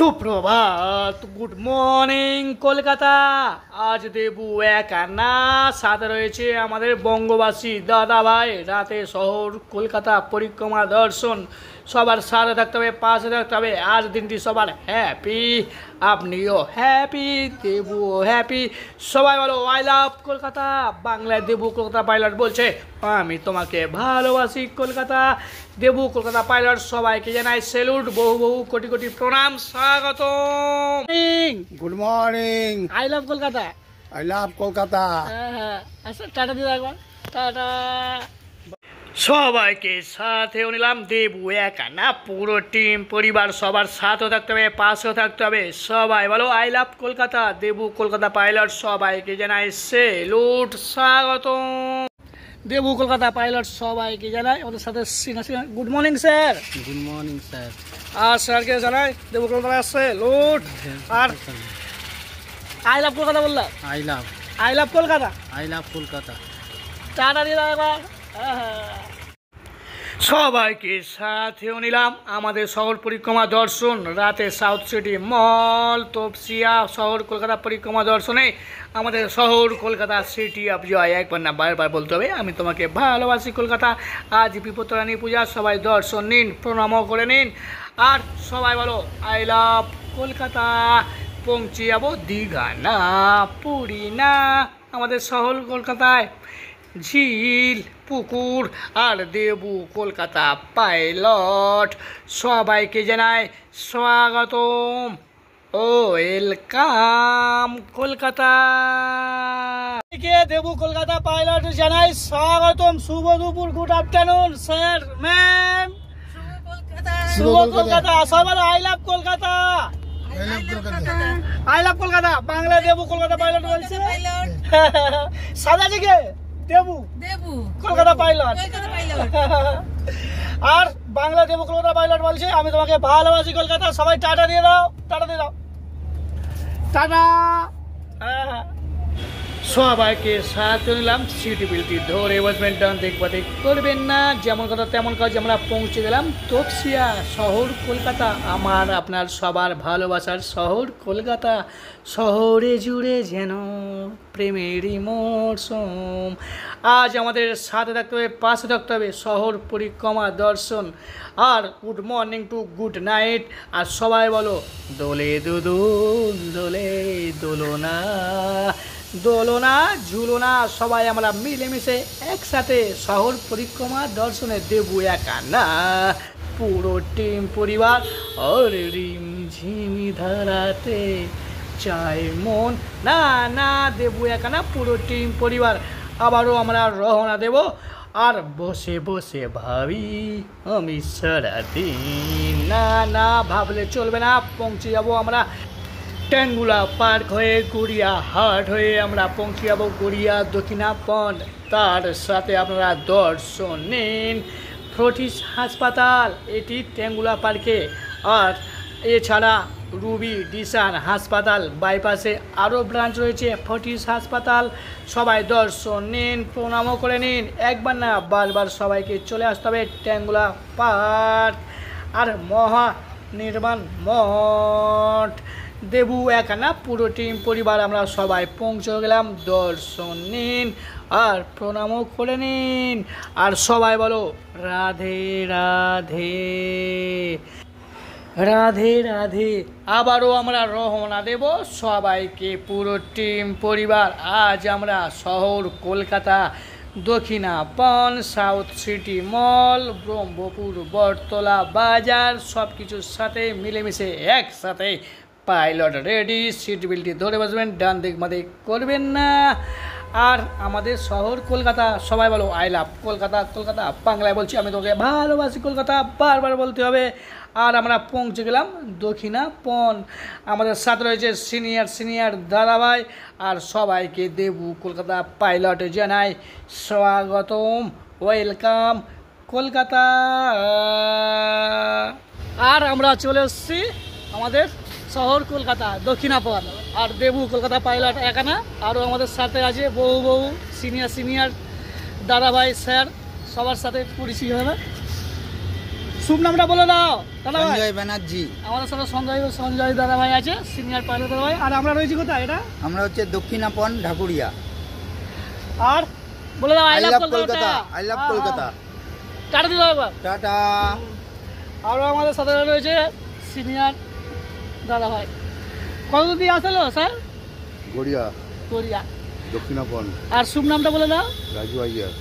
সুপ্রভাত, good morning Kolkata. আজ দেবু একা না, সাথে রয়েছে আমাদের বঙ্গবাসী দাদা ভাই। রাতে শহর কলকাতা পরিক্রমা দর্শন, সবার সাথে থাকতে হবে, পাশে থাকতে হবে। আজ দিনটি সবার হ্যাপি, আপনিও হ্যাপি, দেবুও হ্যাপি। সবাই বলো আই লাভ কলকাতা। বাংলায় দেবু কলকাতা পাইলট বলছে আমি তোমাকে ভালোবাসি কলকাতা। দেবু কলকাতা পাইলট সবাইকে জানাই স্যালুট, বহু বহু কোটি কোটি প্রণাম, স্বাগত। Good morning. I love Kolkata. I love Kolkata. হ্যাঁ, আচ্ছা টাটা দিয়ে রাখবা, টাটা। সবাইকে সাথেও নিলাম, দেবু একা না, পুরো টিম পরিবার সবার সাথেও থাকতে হবে, পাশেও থাকতে হবে। সবাই বলো I love Kolkata. Debu Kolkata pilot সবাইকে জানাই স্যালুট, স্বাগত। দেবু কলকাতা পাইলট সবাইকে জানাই আমাদের সাথে good morning sir. Good morning sir. আর স্যারকে জানাই দেবু কলকাতা স্যালুট। আর আই লাভ কলকাতা বললাম, I love Kolkata. I love Kolkata. Ta-ta দিয়ে একবার। সবাইকে সাথেও নিলাম আমাদের শহর পরিক্রমা দর্শন। রাতে সাউথ সিটি মল, তপসিয়া, শহর কলকাতা পরিক্রমা দর্শনে আমাদের শহর কলকাতা সিটি অফ জয়। একবার না বারবার বলতে হবে আমি তোমাকে ভালোবাসি কলকাতা। আজ বিপত্তারানী পূজা, সবাই দর্শন নিন, প্রণামও করে নিন। আর সবাই বলো আই লাভ কলকাতা। পৌঁছে যাবো দীঘা না, পুরী না, আমাদের শহর কলকাতায় ঝিল, পুকুর আর দেবু কলকাতা পাইলট সবাইকে জানাই স্বাগতম ও ওয়েলকাম কলকাতা। দেবু কলকাতা পাইলট জানাই স্বাগতম, শুভ দুপুর, গুড আফটারনুন স্যার, ম্যাম। শুভ কলকাতা। সবাই I love Kolkata. I love Kolkata. Bangla Debu Kolkata pilot বলছে। সাদা দিকে দেবু কলকাতা পাইলট। আর বাংলা দেবু কলকাতা পাইলট বলছে আমি তোমাকে ভালোবাসি কলকাতা। সবাই টাটা দিয়ে দাও, টাটা দিয়ে দাও, টাটা। সবাইকে সাথে নিলাম, সিটি বিলটি ধরে বসবেন, ডান দেখবাতে করবেন না। যেমন কথা তেমন কাজ। আমরা পৌঁছে গেলাম তপসিয়া, শহর কলকাতা, আমার আপনার সবার ভালোবাসার শহর কলকাতা। শহরে জুড়ে যেন প্রেমেরই মরশুম। আজ আমাদের সাথে থাকতে হবে, পাশে থাকতে হবে, শহর পরিক্রমা দর্শন। আর good morning to good night. আর সবাই বলো দোলে দুদুল, দোলে দোলনা, দোলনা ঝুলনা। সবাই আমরা মিলেমিশে একসাথে শহর পরিক্রমা দর্শনে। দেবু একা না, পুরো টিম পরিবার। আর রিম ঝিমি ধারাতে চাই মন না না, দেবু একা না, পুরো টিম পরিবার। আবারও আমরা রওনা দেব। আর বসে বসে ভাবি আমি সারাদিন, না না ভাবলে চলবে না। পৌঁছে যাবো আমরা ট্যাঙ্গুলা পার্ক হয়ে, গড়িয়া হাট হয়ে আমরা পৌঁছে যাবো গড়িয়া দক্ষিণাপন। তার সাথে আপনারা দর্শন নিন ফোর্টিস হাসপাতাল, এটি ট্যাঙ্গুলা পার্কে। আর এছাড়া রুবি ডিসান হাসপাতাল বাইপাসে আরও ব্রাঞ্চ রয়েছে, ফোর্টিস হাসপাতাল। সবাই দর্শন নিন, প্রণামও করে নিন। একবার না বারবার সবাইকে চলে আসতে হবে ট্যাঙ্গুলা পার্ক আর মহা নির্মাণ মঠ। দেবু একা না, পুরো টিম পরিবার আমরা সবাই পৌঁছে গেলাম। দর্শন নিন আর প্রণামও করে নিন। আর সবাই বলো রাধে রাধে, রাধে রাধে। আবারও আমরা রওনা দেব। সবাইকে পুরো টিম পরিবার আজ আমরা শহর কলকাতা দক্ষিণাপন, সাউথ সিটি মল, ব্রহ্মপুর বটতলা বাজার, সব কিছুর সাথে মিলেমিশে একসাথে। পাইলট রেডি, সিট বেল্টটি ধরে বসবেন, ডান দিক বাদিক করবেন না। আর আমাদের শহর কলকাতা। সবাই বলো আই লাভ কলকাতা। কলকাতা বাংলায় বলছি আমি তোকে ভালোবাসি কলকাতা, বারবার বলতে হবে। আর আমরা পৌঁছে গেলাম দক্ষিণাপন। আমাদের সাথে রয়েছে সিনিয়র দাদাভাই। আর সবাইকে দেবু কলকাতা পাইলটে জানাই স্বাগতম, ওয়েলকাম কলকাতা। আর আমরা চলে এসেছি আমাদের শহর কলকাতা দক্ষিণাপন। আর দেবু কলকাতা পাইলট একা না, আরও আমাদের সাথে আছে বহু বহু সিনিয়র দাদাভাই, স্যার, সবার সাথে পরিচয় হবে। শুভ নামটা বলে দাও দাদা ভাই। সঞ্জয় ব্যানার্জি। আমাদের সাথে সঞ্জয় দাদা ভাই আছে, সিনিয়র পাইলট দাদা ভাই। আর আমরা রয়েছি কোথায় এটা? আমরা হচ্ছে দক্ষিণাপন ঢাকুরিয়া। আর বলে দাও I love Kolkata. I love Kolkata. Ta-ta দিও একবার। টাটা। আরও আমাদের সাথে রয়েছে সিনিয়র দাদা ভাই। কত দিয়ে আসলো স্যার? গড়িয়া কোরিয়া। দক্ষিণাপন। আর শুভ নামটা বলে দাও। রাজু আইয়ার।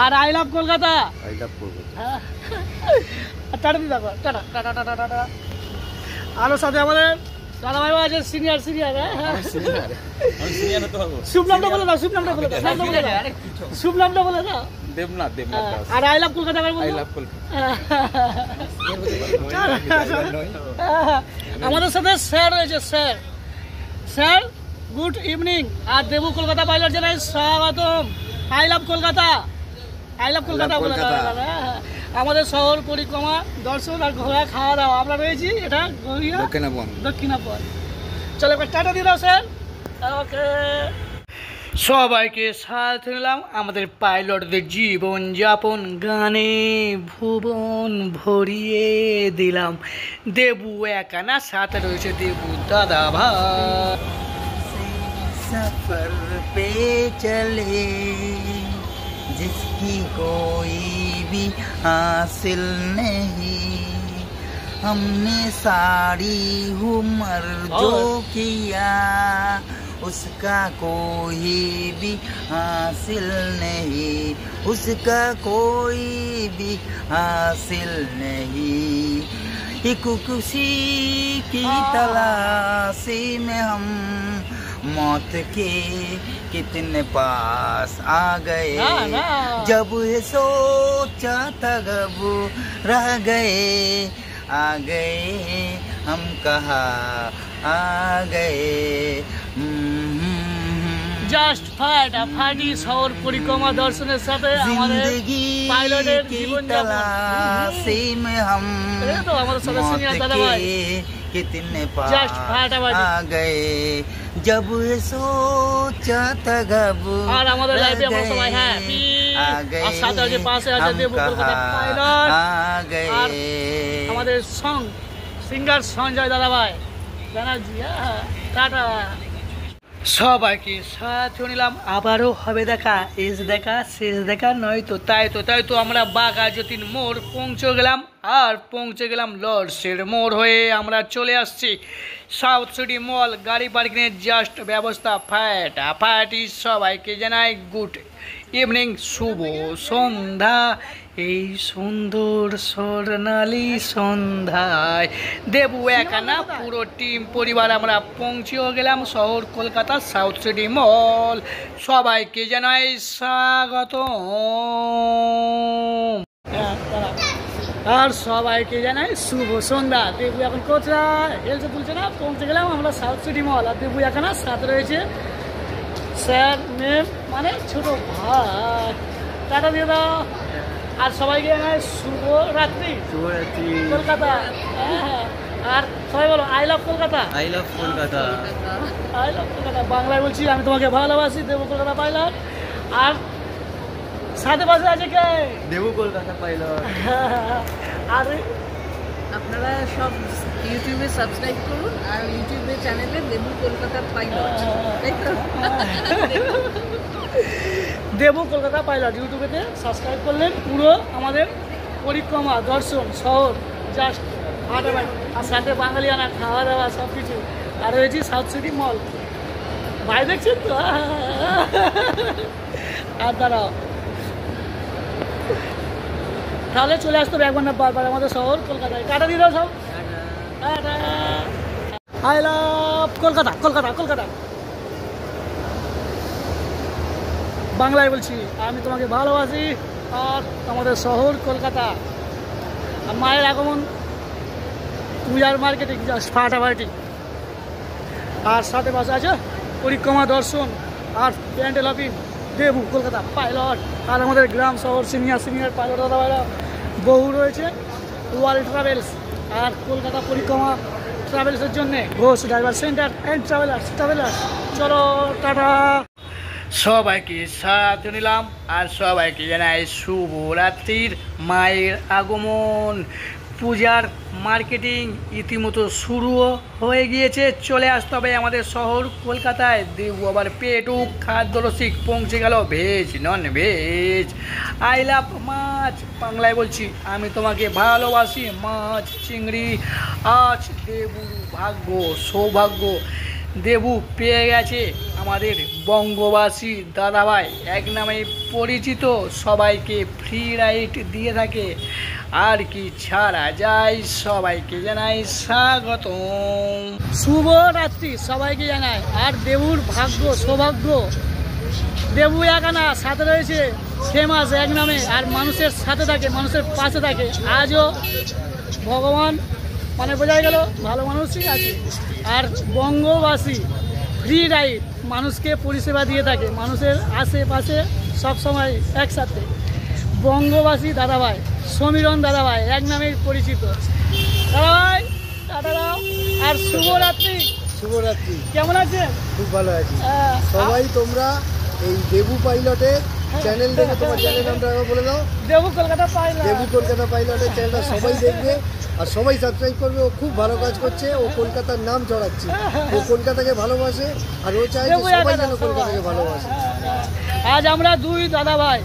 আর I love Kolkata. I love Kolkata. Ta-ta দিও একবার। Ta-ta ta-ta ta-ta ta-ta. আরও সাথে আমাদের দাদা ভাই আছে, সিনিয়র শুভ নামটা বলে দাও। শুভ নামটা বলে দাও। শুভ নামটা বলে দাও। দেবনাথ। আর I love Kolkata. I love Kolkata. আমাদের সাথে স্যার রয়েছে। Sir good evening. আর দেবু কলকাতা পাইলট জানাই স্বাগতম। I love Kolkata. I love Kolkata বলে দাও। আমাদের শহর পরিক্রমা দর্শন আর ঘোরা খাওয়া দাওয়া আমরা রয়েছি এটা গড়িয়া দক্ষিণাপন। চলো একবার টাটা দিয়ে দাও স্যার। ওকে, সবাইকে সাথে নিলাম আমাদের পাইলটদের জীবনযাপন গানে ভুবন ভরিয়ে দিলাম। দেবু একানা, সাথে রয়েছে দেবু দাদা ভাই। सफर पे चले जिसकी कोई भी हासिल नहीं, हमने सारी उम्र जो किया उसका कोई भी हासिल नहीं, उसका कोई भी हासिल नहीं। एक खुशी की तलाशी में हम मौत के कितने पास आ गए, जब ये सोचा था गब रह गए, आ गए हम कहाँ आ गए। জাস্ট ফাটাফাটি শহর পরিক্রমা দর্শনের সাথে আমাদের পাইলটের জীবনযাপন। তো আমাদের সাথে সিনিয়র দাদা ভাই कितने पास জাস্ট ফাটাফাটি आ गए, जब ये सोचा था गब আর আমাদের লাইভে আমরা সবাই হ্যাপি। আর সাথে আছে পাশে আছে দেবু কলকাতা পাইলট। আর আমাদের সিঙ্গার সঞ্জয় দাদা ভাই ব্যানার্জি। টাটা। সবাইকে সাথে নিলাম। আবারও হবে দেখা, এস দেখা শেষ দেখা নয় তো। তাই তো আমরা বাঘা যতীন মোড় পৌঁছে গেলাম। আর পৌঁছে গেলাম লর্ডসের মোড় হয়ে আমরা চলে আসছি সাউথ সিটি মল। গাড়ি পার্কিংয়ের জাস্ট ব্যবস্থা ফাটাফাটি। সবাইকে জানাই গুড ইভিনিং, শুভ সন্ধ্যা। এই সুন্দর স্বর্ণালী সন্ধ্যায় দেবু একানা পুরো টিম পরিবার আমরা পৌঁছেও গেলাম শহর কলকাতা সাউথ সিটি মল। সবাইকে জানাই স্বাগত। আর সবাইকে জানাই শুভ সন্ধ্যা। দেবু এখন কোথায় হেলছে তুলছে না, পৌঁছে গেলাম আমরা সাউথ সিটি মল। আর দেবু একানা সাথে রয়েছে স্যার মেম মানে ছোট ভাই। টাটা দিয়ে দাও। আর সবাইকে জানাই শুভরাত্রি কলকাতা। আর সবাই বলো I love Kolkata. I love Kolkata. I love Kolkata. বাংলায় বলছি আমি তোমাকে ভালোবাসি দেবু কলকাতা পাইলট। আর সাথে পাশে আছে কে? দেবু কলকাতা পাইলট। আর আপনারা সব ইউটিউবে সাবস্ক্রাইব করুন আর ইউটিউবে চ্যানেলে দেবু কলকাতা পাইলট, তাই তো? দেবু কলকাতা পাইলট ইউটিউবেতে সাবস্ক্রাইব করলেন। পুরো আমাদের পরিক্রমা দর্শন শহর জাস্ট ফাটাফাটি। আর সাথে বাঙালিয়ানা খাওয়া দাওয়া সব কিছু। আর রয়েছি সাউথ সিটি মল। ভাই দেখছেন তো? আর দাঁড়াও, তাহলে চলে আসতো একবার না বারবার আমাদের শহর কলকাতায়। টাটা দিয়ে দাও সব। I love Kolkata. কলকাতা বাংলায় বলছি আমি তোমাকে ভালোবাসি। আর আমাদের শহর কলকাতা। আর মায়ের আগমন পূজার মার্কেটিং জাস্ট ফাটাফাটি। আর সাথে পাশে আছে পরিক্রমা দর্শন আর প্যান্ডেল অফিস দেবু কলকাতা পাইলট। আর আমাদের গ্রাম শহর সিনিয়র পাইলট দাদা ভাইরা বহু রয়েছে। ওয়ার্ল্ড ট্রাভেলস আর কলকাতা পরিক্রমা ট্রাভেলসের জন্যে Ghosh driver centre and travellers. চলো টাটা। সবাইকে সাথে নিলাম আর সবাইকে জানাই শুভরাত্রির মায়ের আগমন। পূজার মার্কেটিং ইতিমতো শুরুও হয়ে গিয়েছে। চলে আসতে হবে আমাদের শহর কলকাতায়। দেবু আবার পেটুক খাদ্যরসিক পৌঁছে গেল veg non veg. I love maach, বাংলায় বলছি আমি তোমাকে ভালোবাসি। মাছ চিংড়ি আজ দেবুর ভাগ্য সৌভাগ্য। দেবু পেয়ে গেছে আমাদের বঙ্গবাসী দাদাভাই, এক নামে পরিচিত, সবাইকে ফ্রি রাইড দিয়ে থাকে। আর কি ছাড়া যায়, সবাইকে জানাই স্বাগতম। শুভ রাত্রি সবাইকে জানাই। আর দেবুর ভাগ্য সৌভাগ্য, দেবু একানা সাথে রয়েছে, ফেমাস এক নামে, আর মানুষের সাথে থাকে, মানুষের পাশে থাকে। আজও ভগবান মানে বোঝা গেল ভালো মানুষই আছে। আর বঙ্গবাসী ফ্রি রাইড মানুষকে পরিষেবা দিয়ে থাকে, মানুষের আশেপাশে সবসময় একসাথে। বঙ্গবাসী দাদাভাই, সমীরণ দাদাভাই এক নামে পরিচিত। দাদাভাই টাটা দাও আর শুভরাত্রি। শুভরাত্রি। কেমন আছেন? খুব ভালো আছি। সবাই তোমরা এই দেবু পাইলটের চ্যানেল দেখে, তোমার চ্যানেল নামটা বলে দাও। দেবু কলকাতা পাইলট। দেবু কলকাতা পাইলটের চ্যানেলটা সবাই দেখবে আর সবাই সাবস্ক্রাইব করবে। ও খুব ভালো কাজ করছে, ও কলকাতার নাম চড়াচ্ছে, ও কলকাতাকে ভালোবাসে আর ও চায় যে সবাই যেন কলকাতাকে ভালোবাসে। আজ আমরা দুই দাদাভাই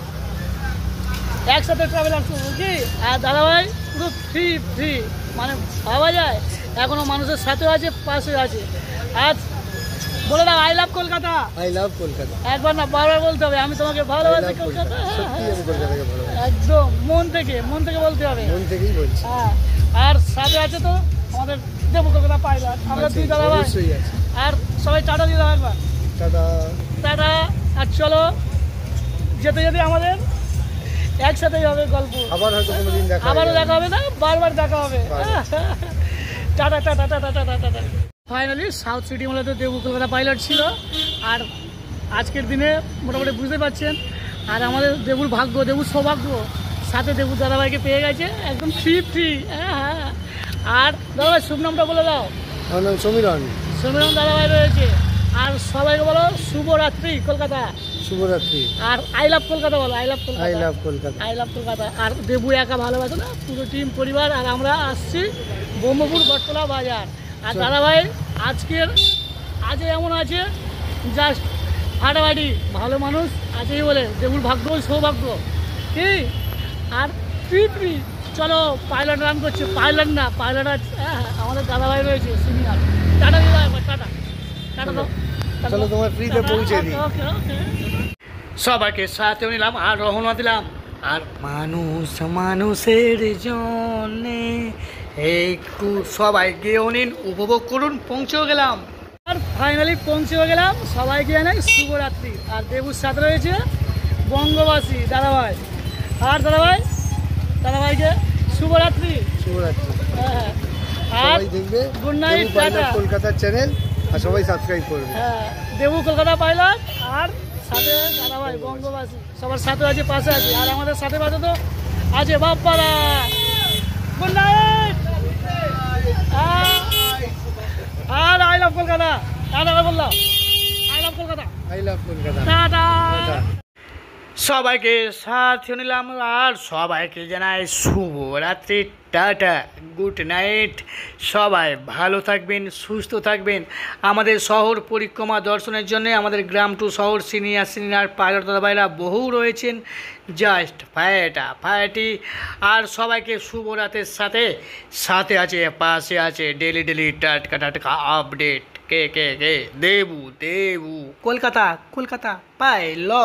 একসাথে ট্রাভেলার করবো কি, আর দাদাভাই পুরো ফ্রি ফ্রি মানে ভাবা যায়, এখনো মানুষের সাথে আছে, পাশে আছে। আজ বলে দাও I love Kolkata. I love Kolkata. একবার না বারবার বলতে হবে, আমি তোমাকে ভালোবাসি কলকাতা। সত্যি আমি কলকাতাকে ভালোবাসি, একদম মন থেকে বলতে হবে। মন থেকেই বলছি। হ্যাঁ, আর সাথে আছে তো আমাদের দেবু কলকাতা পাইলট, আমরা দুই দাদাভাই। অবশ্যই আছে। আর সবাই টাটা দিয়ে দাও একবার। Ta-ta tata. আর চলো যেতে যেতে আমাদের একসাথেই হবে গল্প, আবার হয়তো কোনোদিন দেখা আবারও দেখা হবে না, বারবার দেখা হবে। বারবার। Tata ta-ta ta-ta ta-ta tata. Finally south city মলে দেবু কলকাতা পাইলট ছিল। আর আজকের দিনে মোটামুটি বুঝতে পারছেন, আর আমাদের দেবুর ভাগ্য, দেবুর সৌভাগ্য, সাথে দেবুর দাদাভাইকে পেয়ে গেছে একদম ফ্রি ফ্রি। হ্যাঁ, আর দাদাভাই শুভ নামটা বলে দাও। আমার নাম সমীরণ। সমীরণ দাদাভাই রয়েছে। আর সবাইকে বলো শুভরাত্রি কলকাতা। শুভরাত্রি। আর আই লাভ কলকাতা বলো। I love Kolkata. I love Kolkata. I love Kolkata. আর দেবু একা ভালোবাসে না, পুরো টিম পরিবার। আর আমরা আসছি ব্রহ্মপুর বটতলা বাজার। আর দাদাভাই আজ এমন আছে জাস্ট ফাটাফাটি, ভালো মানুষ আছেই বলে দেবুর ভাগ্য সৌভাগ্য কি। আর ফ্রি চলো পাইলট রান করছে, পাইলট না পাইলট আছে। হ্যাঁ, আমাদের দাদাভাই রয়েছে সিনিয়র। টাটা দিয়ে দাও একবার, টাটা টাটা দাও। চলো তোমার ফ্রিতে পৌঁছে দিই। ওকে ওকে। সবাইকে সাথে নিলাম আর রওনা দিলাম। আর মানুষের জন্যে একটু সবাই গেও নিন, উপভোগ করুন। পৌঁছেও গেলাম, আর ফাইনালি পৌঁছেও গেলাম। সবাইকে জানাই শুভরাত্রি। আর দেবুর সাথে রয়েছে বঙ্গবাসী দাদাভাই। আর দাদাভাইকে শুভরাত্রি। শুভরাত্রি। হ্যাঁ, আর সবাই দেখবে good night, Debu pilot tata. কলকাতার চ্যানেল আর সবাই সাবস্ক্রাইব করবে। হ্যাঁ, দেবু কলকাতা পাইলট আর সাথে দাদাভাই বঙ্গবাসী, সবার সাথে আছে, পাশে আছে। আর আমাদের সাথে পাশে তো আছে বাপ্পারা। Good night. আর আই লাভ কলকাতা। টাটা বললাম, I love Kolkata. I love Kolkata. Ta-ta. Ta-ta. সবাইকে সাথে নিলাম আর সবাইকে জানাই শুভরাত্রি, টাটা, গুড নাইট। সবাই ভালো থাকবেন, সুস্থ থাকবেন। আমাদের শহর পরিক্রমা দর্শনের জন্য আমাদের গ্রাম টু শহর সিনিয়র পাইলট দাদাভাইরা বহু রয়েছেন, জাস্ট ফায়াটি। আর সবাইকে শুভরাতের সাথে আছে, পাশে আছে ডেলি টাটকা আপডেট। কে দেবু কলকাতা পাইলট।